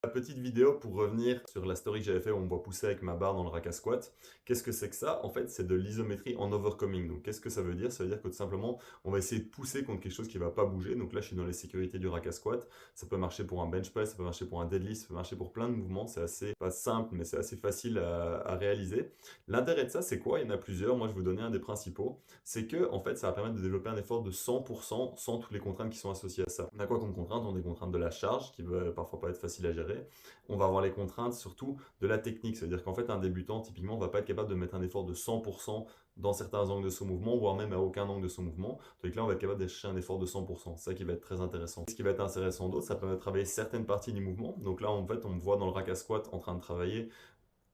La petite vidéo pour revenir sur la story que j'avais fait où on me voit pousser avec ma barre dans le rack à squat. Qu'est-ce que c'est que ça? En fait, c'est de l'isométrie en overcoming. Donc, qu'est-ce que ça veut dire? Ça veut dire que tout simplement, on va essayer de pousser contre quelque chose qui ne va pas bouger. Donc là, je suis dans les sécurités du rack à squat. Ça peut marcher pour un bench press, ça peut marcher pour un deadlift, ça peut marcher pour plein de mouvements. C'est assez, pas simple, mais c'est assez facile à réaliser. L'intérêt de ça, c'est quoi? Il y en a plusieurs. Moi, je vais vous donner un des principaux. C'est que, en fait, ça va permettre de développer un effort de 100% sans toutes les contraintes qui sont associées à ça. On a quoi comme contraintes? On a des contraintes de la charge qui va parfois pas être facile à gérer. On va avoir les contraintes surtout de la technique. C'est-à-dire qu'en fait, un débutant, typiquement, va pas être capable de mettre un effort de 100% dans certains angles de son mouvement, voire même à aucun angle de son mouvement. Donc là, on va être capable de chercher un effort de 100%. C'est ça qui va être très intéressant. Ce qui va être intéressant d'autre, ça permet de travailler certaines parties du mouvement. Donc là, en fait, on me voit dans le rack à squat en train de travailler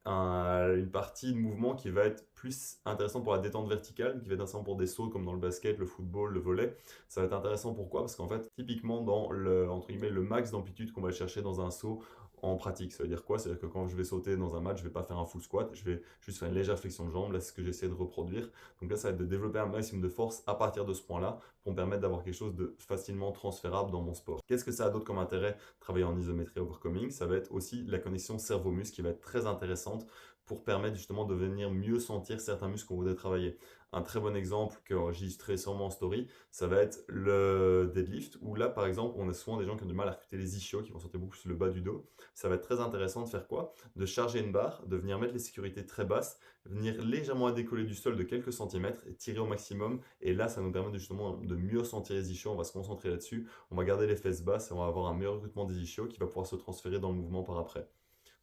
une partie de mouvement qui va être plus intéressant pour la détente verticale, qui va être intéressant pour des sauts comme dans le basket, le football, le volley. Ça va être intéressant pourquoi? Parce qu'en fait, typiquement dans le, entre guillemets, le max d'amplitude qu'on va chercher dans un saut en pratique. Ça veut dire quoi? C'est-à-dire que quand je vais sauter dans un match, je vais pas faire un full squat, je vais juste faire une légère flexion de jambe. Là, c'est ce que j'essaie de reproduire. Donc là, ça va être de développer un maximum de force à partir de ce point-là pour me permettre d'avoir quelque chose de facilement transférable dans mon sport. Qu'est-ce que ça a d'autre comme intérêt? Travailler en isométrie overcoming, ça va être aussi la connexion cerveau-muscle qui va être très intéressante pour permettre justement de venir mieux sentir certains muscles qu'on voudrait travailler. Un très bon exemple que j'illustrerai sûrement en story, ça va être le deadlift, où là par exemple on a souvent des gens qui ont du mal à recruter les ischios, qui vont sortir beaucoup plus le bas du dos. Ça va être très intéressant de faire quoi? De charger une barre, de venir mettre les sécurités très basses, venir légèrement à décoller du sol de quelques centimètres et tirer au maximum. Et là ça nous permet justement de mieux sentir les ischios, on va se concentrer là-dessus, on va garder les fesses basses et on va avoir un meilleur recrutement des ischios qui va pouvoir se transférer dans le mouvement par après.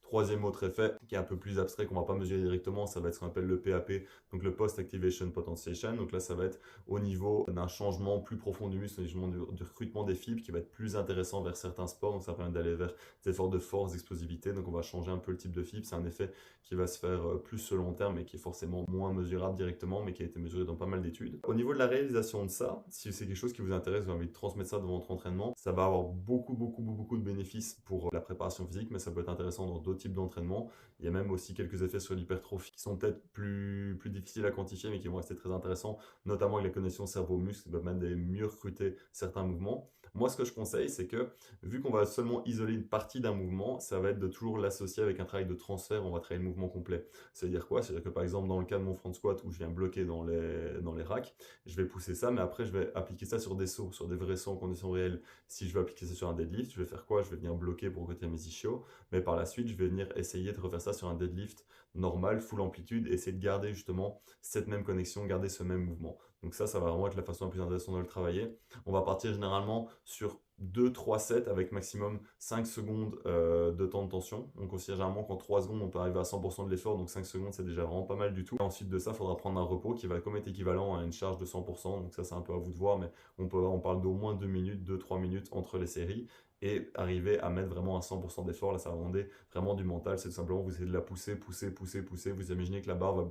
Troisième autre effet, qui est un peu plus abstrait, qu'on ne va pas mesurer directement, ça va être ce qu'on appelle le PAP, donc le Post-Activation Potentiation. Donc là, ça va être au niveau d'un changement plus profond du muscle, du recrutement des fibres, qui va être plus intéressant vers certains sports. Donc ça permet d'aller vers des efforts de force, d'explosivité. Donc on va changer un peu le type de fibre. C'est un effet qui va se faire plus sur le long terme et qui est forcément moins mesurable directement, mais qui a été mesuré dans pas mal d'études. Au niveau de la réalisation de ça, si c'est quelque chose qui vous intéresse, vous avez envie de transmettre ça dans votre entraînement, ça va avoir beaucoup de bénéfices pour la préparation physique, mais ça peut être intéressant dans d'autres types d'entraînement. Il y a même aussi quelques effets sur l'hypertrophie qui sont peut-être plus difficiles à quantifier, mais qui vont rester très intéressants, notamment avec la connexion cerveau-muscle, qui va permettre de mieux recruter certains mouvements. Moi, ce que je conseille, c'est que vu qu'on va seulement isoler une partie d'un mouvement, ça va être de toujours l'associer avec un travail de transfert, on va travailler le mouvement complet. Ça veut dire quoi? C'est-à-dire que par exemple, dans le cas de mon front squat où je viens bloquer dans les racks, je vais pousser ça, mais après, je vais appliquer ça sur des sauts, sur des vrais sauts en conditions réelles. Si je veux appliquer ça sur un deadlift, je vais faire quoi? Je vais venir bloquer pour recruter mes ischios, mais par la suite, je vais venir essayer de refaire ça sur un deadlift normal, full amplitude, et essayer de garder justement cette même connexion, garder ce même mouvement. Donc ça va vraiment être la façon la plus intéressante de le travailler. On va partir généralement sur 2-3 sets avec maximum 5 secondes de temps de tension. On considère généralement qu'en 3 secondes, on peut arriver à 100% de l'effort, donc 5 secondes, c'est déjà vraiment pas mal du tout. Ensuite de ça, il faudra prendre un repos qui va comme être équivalent à une charge de 100%, donc ça c'est un peu à vous de voir, mais on parle d'au moins 2 minutes, 2-3 minutes entre les séries et arriver à mettre vraiment à 100% d'effort. Là, ça va demander vraiment du mental. C'est tout simplement vous essayez de la pousser. Vous imaginez que la barre va